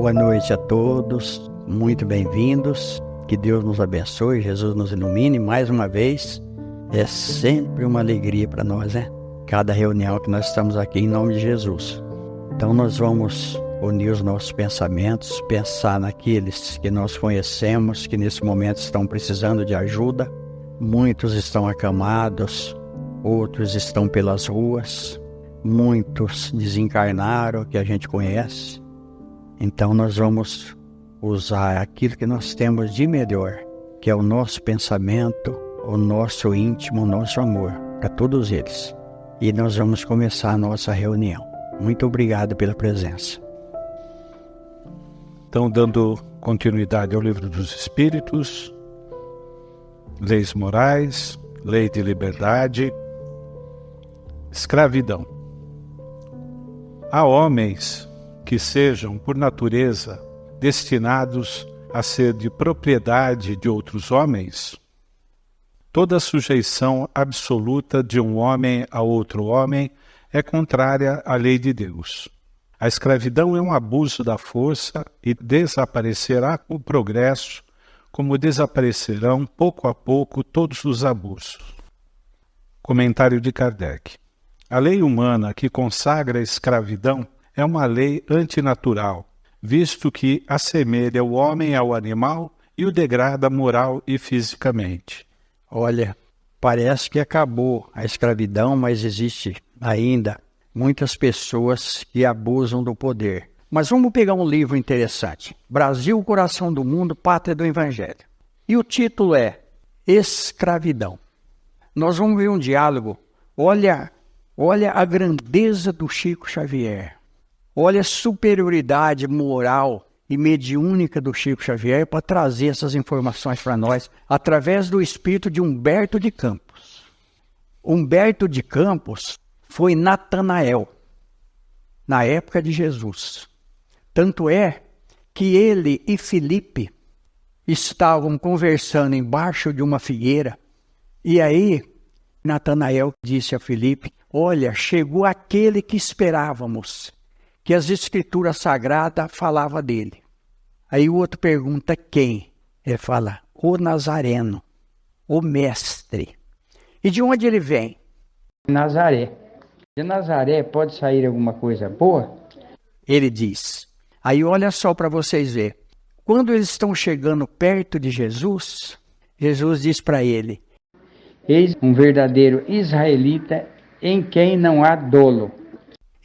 Boa noite a todos, muito bem-vindos, que Deus nos abençoe, Jesus nos ilumine mais uma vez. É sempre uma alegria para nós, né? Cada reunião que nós estamos aqui em nome de Jesus. Então nós vamos unir os nossos pensamentos, pensar naqueles que nós conhecemos, que nesse momento estão precisando de ajuda. Muitos estão acamados, outros estão pelas ruas, muitos desencarnaram, que a gente conhece. Então nós vamos usar aquilo que nós temos de melhor, que é o nosso pensamento, o nosso íntimo, o nosso amor, para todos eles. E nós vamos começar a nossa reunião. Muito obrigado pela presença. Então, dando continuidade ao Livro dos Espíritos, leis morais, lei de liberdade, escravidão. Há homens que sejam, por natureza, destinados a ser de propriedade de outros homens. Toda sujeição absoluta de um homem a outro homem é contrária à lei de Deus. A escravidão é um abuso da força e desaparecerá com o progresso, como desaparecerão pouco a pouco todos os abusos. Comentário de Kardec. A lei humana que consagra a escravidão é uma lei antinatural, visto que assemelha o homem ao animal e o degrada moral e fisicamente. Olha, parece que acabou a escravidão, mas existe ainda muitas pessoas que abusam do poder. Mas vamos pegar um livro interessante. Brasil, Coração do Mundo, Pátria do Evangelho. E o título é Escravidão. Nós vamos ver um diálogo. Olha a grandeza do Chico Xavier. Olha a superioridade moral e mediúnica do Chico Xavier para trazer essas informações para nós através do espírito de Humberto de Campos. Humberto de Campos foi Natanael, na época de Jesus. Tanto é que ele e Filipe estavam conversando embaixo de uma figueira. E aí, Natanael disse a Filipe: olha, chegou aquele que esperávamos, que as escrituras sagradas falavam dele. Aí o outro pergunta quem? Ele fala, o Nazareno, o mestre. E de onde ele vem? Nazaré. De Nazaré pode sair alguma coisa boa? Ele diz. Aí olha só para vocês verem. Quando eles estão chegando perto de Jesus, Jesus diz para ele: eis um verdadeiro israelita em quem não há dolo.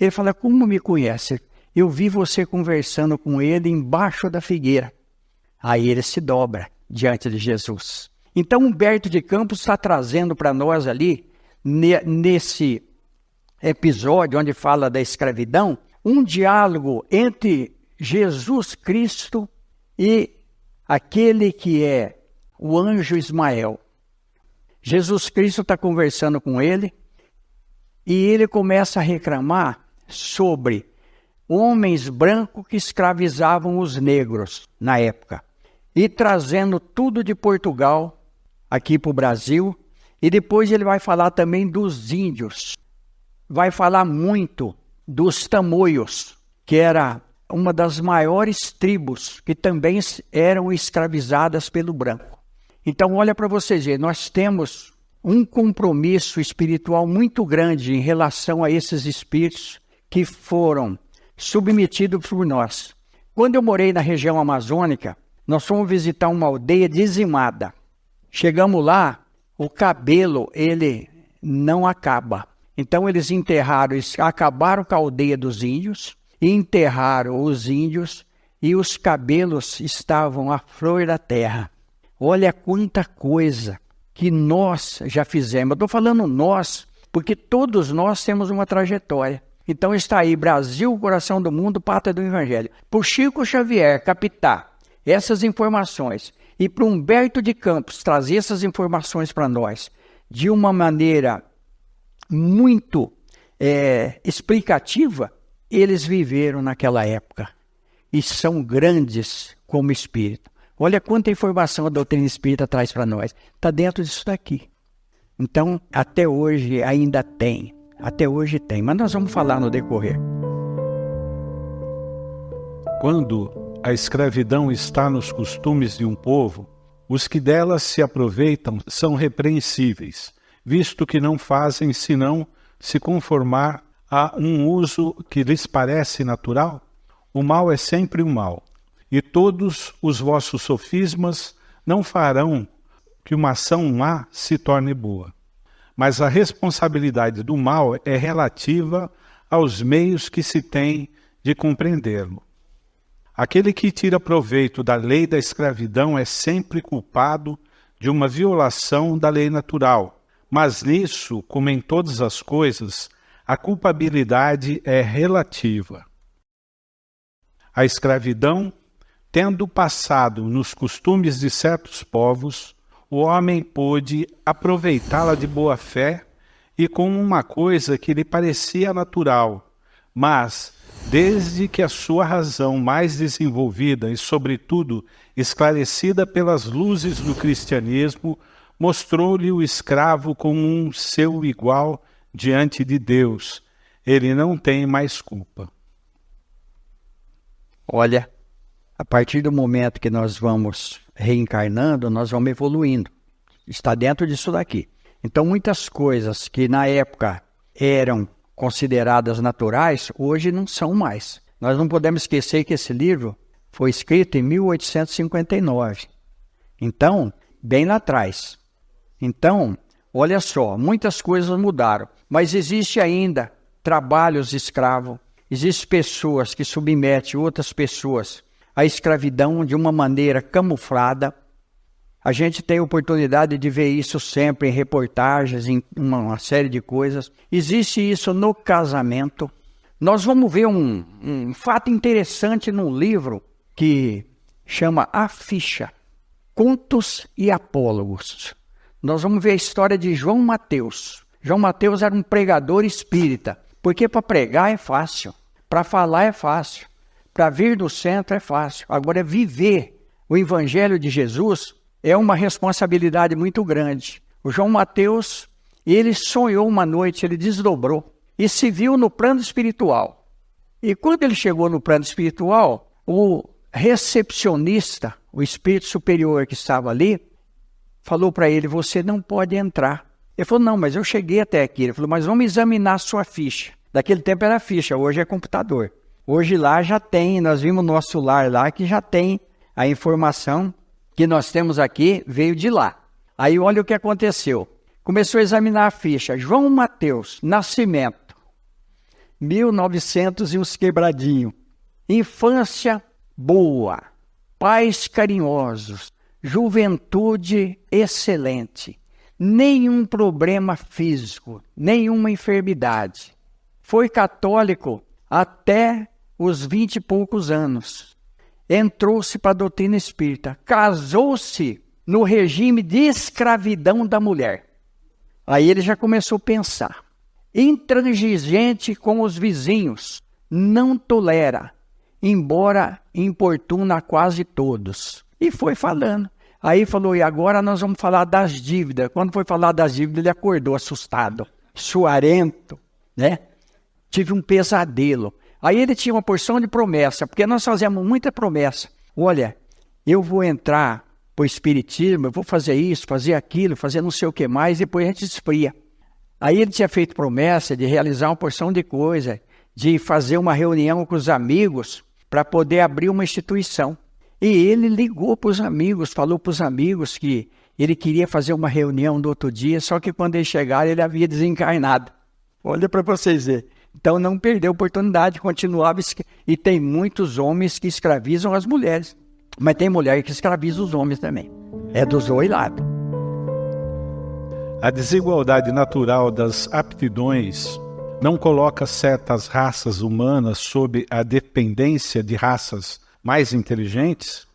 Ele fala, como me conhece? Eu vi você conversando com ele embaixo da figueira. Aí ele se dobra diante de Jesus. Então Humberto de Campos está trazendo para nós ali, nesse episódio onde fala da escravidão, um diálogo entre Jesus Cristo e aquele que é o anjo Ismael. Jesus Cristo está conversando com ele e ele começa a reclamar sobre homens brancos que escravizavam os negros na época e trazendo tudo de Portugal aqui para o Brasil. E depois ele vai falar também dos índios. Vai falar muito dos tamoios, que era uma das maiores tribos que também eram escravizadas pelo branco. Então olha para vocês verem, nós temos um compromisso espiritual muito grande em relação a esses espíritos que foram submetidos por nós. Quando eu morei na região amazônica, nós fomos visitar uma aldeia dizimada. Chegamos lá, o cabelo, ele não acaba. Então eles acabaram com a aldeia dos índios, e enterraram os índios, e os cabelos estavam à flor da terra. Olha quanta coisa que nós já fizemos. Eu estou falando nós, porque todos nós temos uma trajetória. Então está aí, Brasil, Coração do Mundo, Pátria do Evangelho. Por Chico Xavier captar essas informações e para Humberto de Campos trazer essas informações para nós de uma maneira muito explicativa, eles viveram naquela época e são grandes como espírito. Olha quanta informação a doutrina espírita traz para nós. Está dentro disso daqui. Então, até hoje ainda tem. Até hoje tem, mas nós vamos falar no decorrer. Quando a escravidão está nos costumes de um povo, os que delas se aproveitam são repreensíveis, visto que não fazem senão se conformar a um uso que lhes parece natural. O mal é sempre o mal, e todos os vossos sofismas não farão que uma ação má se torne boa. Mas a responsabilidade do mal é relativa aos meios que se tem de compreendê-lo. Aquele que tira proveito da lei da escravidão é sempre culpado de uma violação da lei natural, mas nisso, como em todas as coisas, a culpabilidade é relativa. A escravidão, tendo passado nos costumes de certos povos, o homem pôde aproveitá-la de boa fé e como uma coisa que lhe parecia natural, mas, desde que a sua razão mais desenvolvida e, sobretudo, esclarecida pelas luzes do cristianismo, mostrou-lhe o escravo como um seu igual diante de Deus, ele não tem mais culpa. Olha, a partir do momento que nós vamos reencarnando, nós vamos evoluindo. Está dentro disso daqui. Então, muitas coisas que na época eram consideradas naturais, hoje não são mais. Nós não podemos esquecer que esse livro foi escrito em 1859. Então, bem lá atrás. Então, olha só, muitas coisas mudaram, mas existe ainda trabalhos escravos, existem pessoas que submetem outras pessoas à escravidão de uma maneira camuflada. A gente tem oportunidade de ver isso sempre em reportagens, em uma série de coisas. Existe isso no casamento. Nós vamos ver um fato interessante num livro que chama A Ficha, Contos e Apólogos. Nós vamos ver a história de João Mateus. João Mateus era um pregador espírita, porque para pregar é fácil, para falar é fácil, para vir do centro é fácil. Agora, viver o Evangelho de Jesus é uma responsabilidade muito grande. O João Mateus, ele sonhou uma noite, ele desdobrou e se viu no plano espiritual. E quando ele chegou no plano espiritual, o recepcionista, o espírito superior que estava ali, falou para ele, você não pode entrar. Ele falou, não, mas eu cheguei até aqui. Ele falou, mas vamos examinar a sua ficha. Daquele tempo era ficha, hoje é computador. Hoje lá já tem, nós vimos no nosso lar lá que já tem a informação que nós temos aqui, veio de lá. Aí olha o que aconteceu. Começou a examinar a ficha. João Mateus, nascimento, 1900 e uns quebradinho. Infância boa, pais carinhosos, juventude excelente, nenhum problema físico, nenhuma enfermidade. Foi católico até os 20 e poucos anos. Entrou-se para a doutrina espírita, casou-se no regime de escravidão da mulher. Aí ele já começou a pensar. Intransigente com os vizinhos, não tolera, embora importuna a quase todos. E foi falando. Aí falou, e agora nós vamos falar das dívidas. Quando foi falar das dívidas, ele acordou assustado, suarento, né? Tive um pesadelo. Aí ele tinha uma porção de promessa, porque nós fazemos muita promessa. Olha, eu vou entrar para o espiritismo, eu vou fazer isso, fazer aquilo, fazer não sei o que mais, depois a gente esfria. Aí ele tinha feito promessa de realizar uma porção de coisa, de fazer uma reunião com os amigos para poder abrir uma instituição. E ele ligou para os amigos, falou para os amigos que ele queria fazer uma reunião no outro dia, só que quando eles chegaram ele havia desencarnado. Olha para vocês verem. Então não perdeu a oportunidade, continuava. E tem muitos homens que escravizam as mulheres. Mas tem mulher que escraviza os homens também. É dos dois lados. A desigualdade natural das aptidões não coloca certas raças humanas sob a dependência de raças mais inteligentes?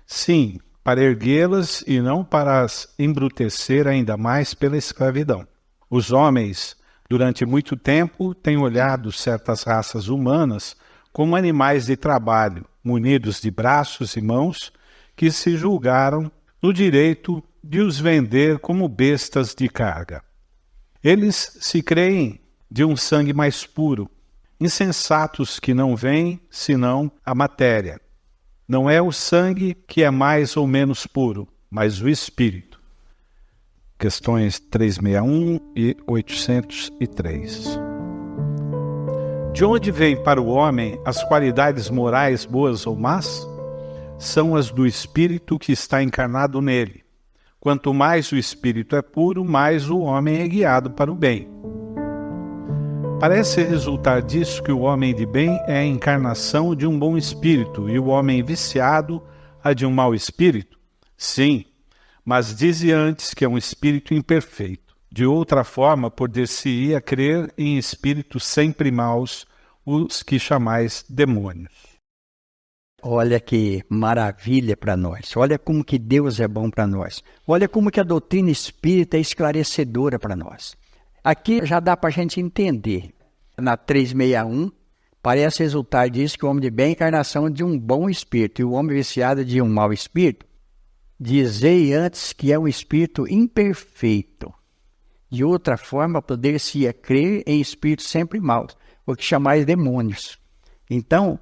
Sim, para erguê-las e não para as embrutecer ainda mais pela escravidão. Os homens, durante muito tempo, têm olhado certas raças humanas como animais de trabalho, munidos de braços e mãos, que se julgaram no direito de os vender como bestas de carga. Eles se creem de um sangue mais puro, insensatos que não veem senão a matéria. Não é o sangue que é mais ou menos puro, mas o espírito. Questões 361 e 803. De onde vêm para o homem as qualidades morais boas ou más? São as do espírito que está encarnado nele. Quanto mais o espírito é puro, mais o homem é guiado para o bem. Parece resultar disso que o homem de bem é a encarnação de um bom espírito e o homem viciado a de um mau espírito? Sim, mas dize antes que é um espírito imperfeito. De outra forma, poder-se-ia crer em espíritos sempre maus, os que chamais demônios. Olha que maravilha para nós. Olha como que Deus é bom para nós. Olha como que a doutrina espírita é esclarecedora para nós. Aqui já dá para a gente entender. Na 361, parece resultar disso que o homem de bem é a encarnação de um bom espírito e o homem viciado de um mau espírito. Dizei antes que é um espírito imperfeito. De outra forma, poder-se-ia crer em espíritos sempre maus, o que chamais demônios. Então,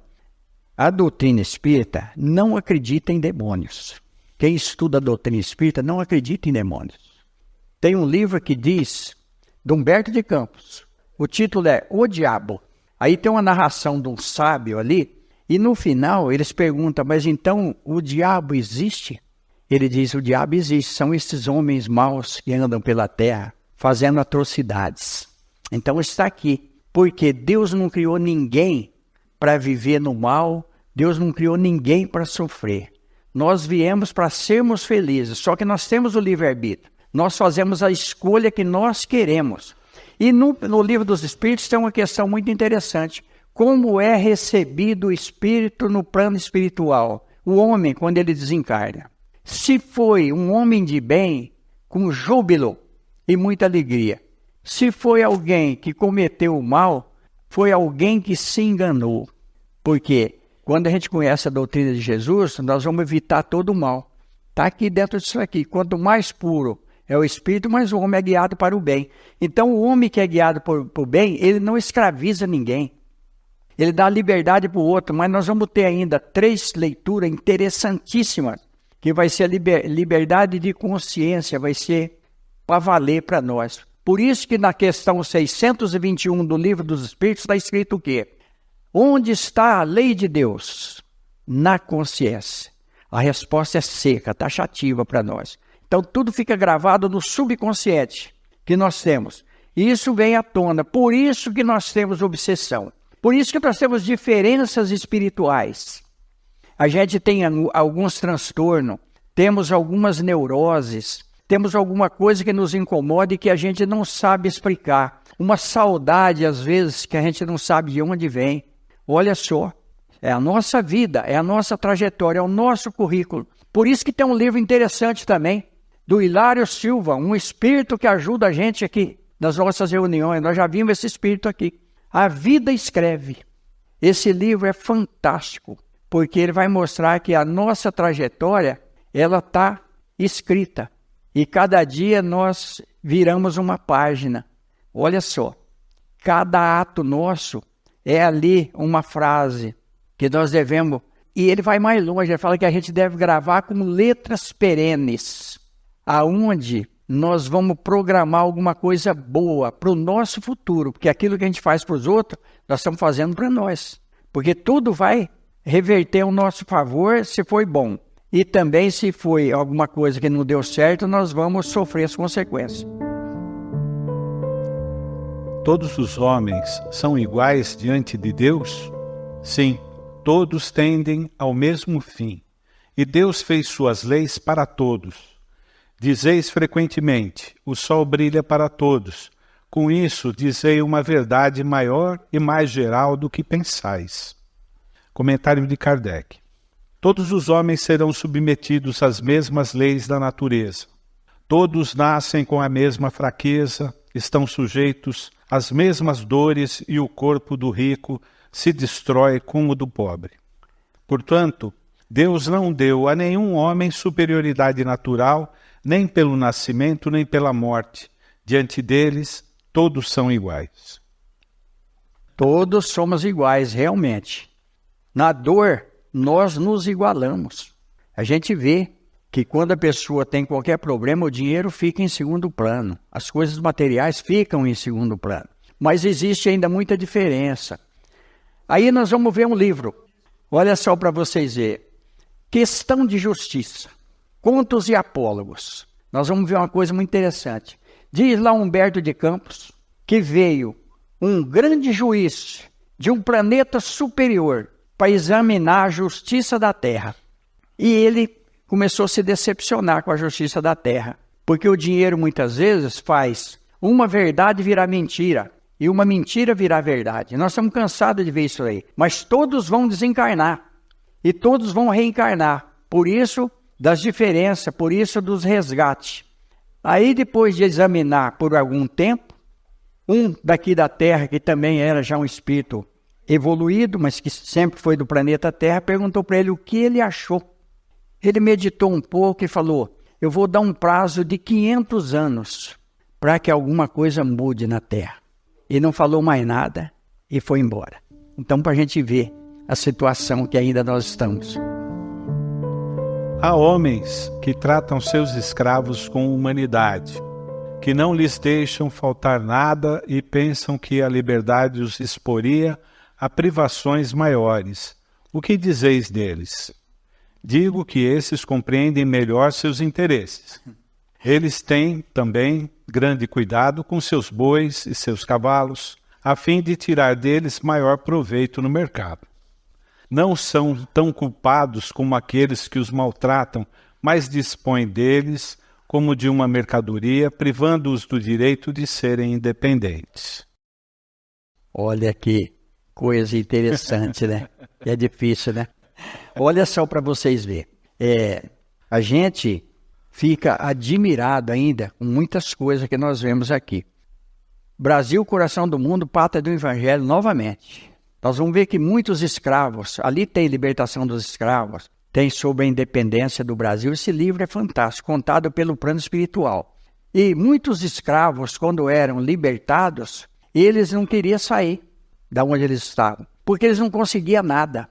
a doutrina espírita não acredita em demônios. Quem estuda a doutrina espírita não acredita em demônios. Tem um livro que diz, de Humberto de Campos, o título é O Diabo. Aí tem uma narração de um sábio ali, e no final eles perguntam, mas então o diabo existe? Ele diz, o diabo existe, são esses homens maus que andam pela terra, fazendo atrocidades. Então está aqui, porque Deus não criou ninguém para viver no mal, Deus não criou ninguém para sofrer. Nós viemos para sermos felizes, só que nós temos o livre-arbítrio. Nós fazemos a escolha que nós queremos. E no Livro dos Espíritos tem uma questão muito interessante. Como é recebido o espírito no plano espiritual? O homem, quando ele desencarna. Se foi um homem de bem, com júbilo e muita alegria. Se foi alguém que cometeu o mal, foi alguém que se enganou. Por quê? Quando a gente conhece a doutrina de Jesus, nós vamos evitar todo o mal. Está aqui dentro disso aqui. Quanto mais puro é o espírito, mais o homem é guiado para o bem. Então, o homem que é guiado por bem, ele não escraviza ninguém. Ele dá liberdade para o outro. Mas nós vamos ter ainda 3 leituras interessantíssimas, que vai ser a liberdade de consciência, vai ser para valer para nós. Por isso que na questão 621 do Livro dos Espíritos está escrito o quê? Onde está a lei de Deus? Na consciência. A resposta é seca, taxativa para nós. Então tudo fica gravado no subconsciente que nós temos. E isso vem à tona. Por isso que nós temos obsessão. Por isso que nós temos diferenças espirituais. A gente tem alguns transtornos, temos algumas neuroses, temos alguma coisa que nos incomoda e que a gente não sabe explicar. Uma saudade, às vezes, que a gente não sabe de onde vem. Olha só, é a nossa vida, é a nossa trajetória, é o nosso currículo. Por isso que tem um livro interessante também, do Hilário Silva, um espírito que ajuda a gente aqui nas nossas reuniões. Nós já vimos esse espírito aqui. A Vida Escreve. Esse livro é fantástico, porque ele vai mostrar que a nossa trajetória, ela está escrita. E cada dia nós viramos uma página. Olha só, cada ato nosso é ali uma frase que nós devemos... E ele vai mais longe, ele fala que a gente deve gravar com letras perenes, aonde nós vamos programar alguma coisa boa para o nosso futuro, porque aquilo que a gente faz para os outros, nós estamos fazendo para nós. Porque tudo vai reverter ao nosso favor se foi bom. E também se foi alguma coisa que não deu certo, nós vamos sofrer as consequências. Todos os homens são iguais diante de Deus? Sim, todos tendem ao mesmo fim. E Deus fez suas leis para todos. Dizeis frequentemente, o sol brilha para todos. Com isso, dizei uma verdade maior e mais geral do que pensais. Comentário de Kardec. Todos os homens serão submetidos às mesmas leis da natureza. Todos nascem com a mesma fraqueza, estão sujeitos às mesmas dores e o corpo do rico se destrói como o do pobre. Portanto, Deus não deu a nenhum homem superioridade natural, nem pelo nascimento, nem pela morte. Diante deles, todos são iguais. Todos somos iguais, realmente. Na dor, nós nos igualamos. A gente vê que quando a pessoa tem qualquer problema, o dinheiro fica em segundo plano. As coisas materiais ficam em segundo plano. Mas existe ainda muita diferença. Aí nós vamos ver um livro. Olha só para vocês verem. Questão de Justiça. Contos e Apólogos. Nós vamos ver uma coisa muito interessante. Diz lá Humberto de Campos que veio um grande juiz de um planeta superior para examinar a justiça da Terra. E ele começou a se decepcionar com a justiça da Terra. Porque o dinheiro muitas vezes faz uma verdade virar mentira e uma mentira virar verdade. Nós estamos cansados de ver isso aí. Mas todos vão desencarnar e todos vão reencarnar. Por isso das diferenças, por isso dos resgates. Aí depois de examinar por algum tempo, um daqui da Terra, que também era já um espírito evoluído, mas que sempre foi do planeta Terra, perguntou para ele o que ele achou. Ele meditou um pouco e falou, eu vou dar um prazo de 500 anos para que alguma coisa mude na Terra. E não falou mais nada e foi embora. Então, para a gente ver a situação que ainda nós estamos. Há homens que tratam seus escravos com humanidade, que não lhes deixam faltar nada e pensam que a liberdade os exporia a privações maiores. O que dizeis deles? Digo que esses compreendem melhor seus interesses. Eles têm também grande cuidado com seus bois e seus cavalos, a fim de tirar deles maior proveito no mercado. Não são tão culpados como aqueles que os maltratam, mas dispõem deles como de uma mercadoria, privando-os do direito de serem independentes. Olha que coisa interessante, né? É difícil, né? Olha só para vocês verem. A gente fica admirado ainda com muitas coisas que nós vemos aqui. Brasil, coração do mundo, pátria do Evangelho, novamente. Nós vamos ver que muitos escravos, ali tem Libertação dos Escravos, tem sobre a independência do Brasil. Esse livro é fantástico, contado pelo plano espiritual. E muitos escravos, quando eram libertados, eles não queriam sair da onde eles estavam, porque eles não conseguiam nada.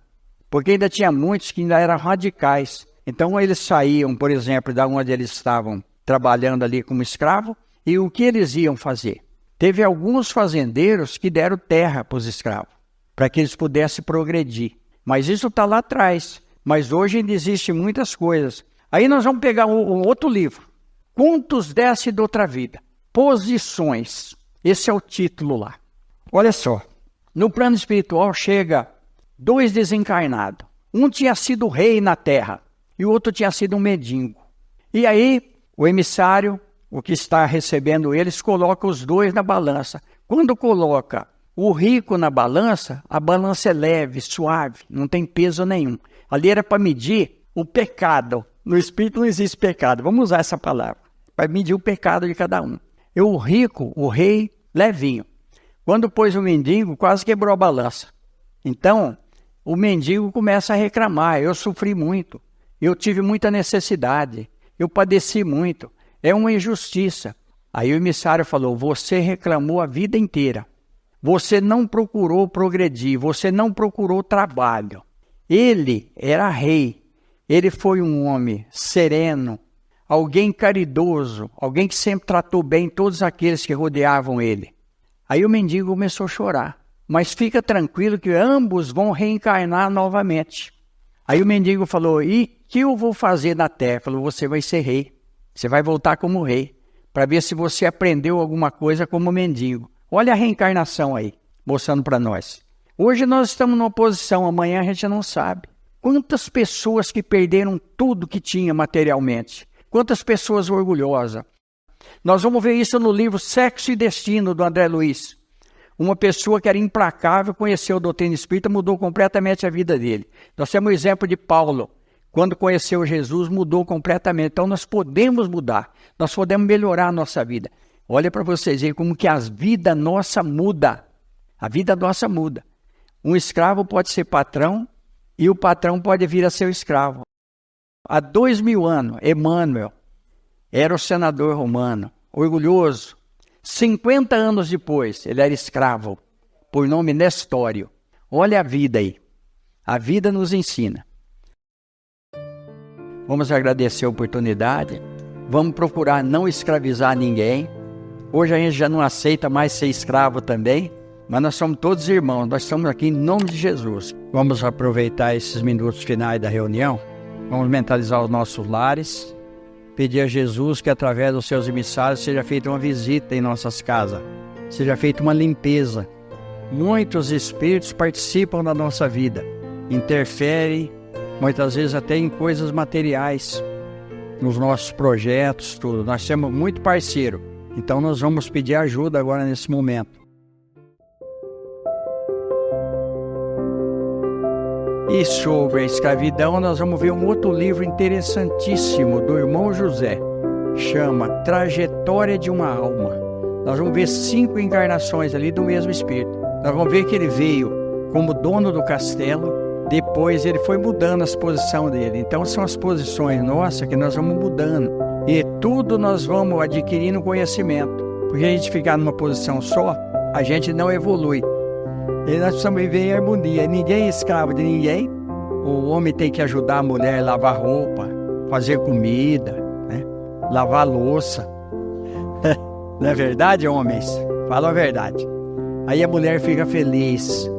Porque ainda tinha muitos que ainda eram radicais. Então eles saíam, por exemplo, da onde eles estavam trabalhando ali como escravo, e o que eles iam fazer? Teve alguns fazendeiros que deram terra para os escravos, para que eles pudessem progredir. Mas isso está lá atrás. Mas hoje ainda existem muitas coisas. Aí nós vamos pegar um outro livro. Contos dessa e de outra vida. Posições. Esse é o título lá. Olha só. No plano espiritual chega 2 desencarnados. Um tinha sido rei na terra e o outro tinha sido um mendigo. E aí o emissário, o que está recebendo eles, coloca os 2 na balança. Quando coloca o rico na balança, a balança é leve, suave, não tem peso nenhum. Ali era para medir o pecado. No espírito não existe pecado, vamos usar essa palavra. Para medir o pecado de cada um. E o rico, o rei, levinho. Quando pôs o mendigo, quase quebrou a balança. Então, o mendigo começa a reclamar, eu sofri muito, eu tive muita necessidade, eu padeci muito, é uma injustiça. Aí o emissário falou, você reclamou a vida inteira. Você não procurou progredir, você não procurou trabalho. Ele era rei, ele foi um homem sereno, alguém caridoso, alguém que sempre tratou bem todos aqueles que rodeavam ele. Aí o mendigo começou a chorar, mas fica tranquilo que ambos vão reencarnar novamente. Aí o mendigo falou, e o que eu vou fazer na terra? Falou, você vai ser rei, você vai voltar como rei, para ver se você aprendeu alguma coisa como mendigo. Olha a reencarnação aí, mostrando para nós. Hoje nós estamos numa posição, amanhã a gente não sabe. Quantas pessoas que perderam tudo que tinha materialmente. Quantas pessoas orgulhosas. Nós vamos ver isso no livro Sexo e Destino, do André Luiz. Uma pessoa que era implacável, conheceu a doutrina espírita, mudou completamente a vida dele. Nós temos o exemplo de Paulo. Quando conheceu Jesus, mudou completamente. Então nós podemos mudar, nós podemos melhorar a nossa vida. Olha para vocês verem como que a vida nossa muda. A vida nossa muda. Um escravo pode ser patrão e o patrão pode vir a ser o escravo. Há 2000 anos, Emmanuel era o senador romano, orgulhoso. 50 anos depois, ele era escravo, por nome Nestório. Olha a vida aí. A vida nos ensina. Vamos agradecer a oportunidade. Vamos procurar não escravizar ninguém. Hoje a gente já não aceita mais ser escravo também, mas nós somos todos irmãos, nós estamos aqui em nome de Jesus. Vamos aproveitar esses minutos finais da reunião, vamos mentalizar os nossos lares, pedir a Jesus que através dos seus emissários seja feita uma visita em nossas casas, seja feita uma limpeza. Muitos espíritos participam da nossa vida, interferem, muitas vezes até em coisas materiais, nos nossos projetos, tudo. Nós temos muito parceiro. Então nós vamos pedir ajuda agora nesse momento. E sobre a escravidão, nós vamos ver um outro livro interessantíssimo do irmão José. Chama Trajetória de uma Alma. Nós vamos ver 5 encarnações ali do mesmo espírito. Nós vamos ver que ele veio como dono do castelo, depois ele foi mudando as posições dele. Então são as posições nossas que nós vamos mudando. E tudo nós vamos adquirindo conhecimento. Porque a gente ficar numa posição só, a gente não evolui. E nós precisamos viver em harmonia. Ninguém é escravo de ninguém. O homem tem que ajudar a mulher a lavar roupa, fazer comida, né? Lavar louça. Não é verdade, homens? Fala a verdade. Aí a mulher fica feliz.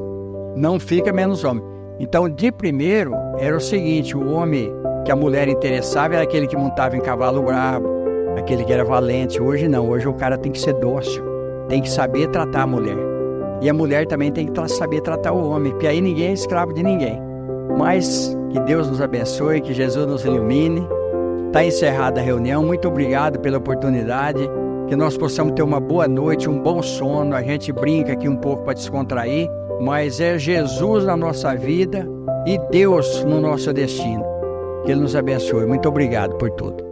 Não fica menos homem. Então, de primeiro, era o seguinte, o homem que a mulher interessava era aquele que montava em cavalo brabo, aquele que era valente. Hoje não, hoje o cara tem que ser dócil, tem que saber tratar a mulher. E a mulher também tem que saber tratar o homem, porque aí ninguém é escravo de ninguém. Mas que Deus nos abençoe, que Jesus nos ilumine. Está encerrada a reunião, muito obrigado pela oportunidade, que nós possamos ter uma boa noite, um bom sono. A gente brinca aqui um pouco para descontrair, mas é Jesus na nossa vida e Deus no nosso destino. Que Ele nos abençoe. Muito obrigado por tudo.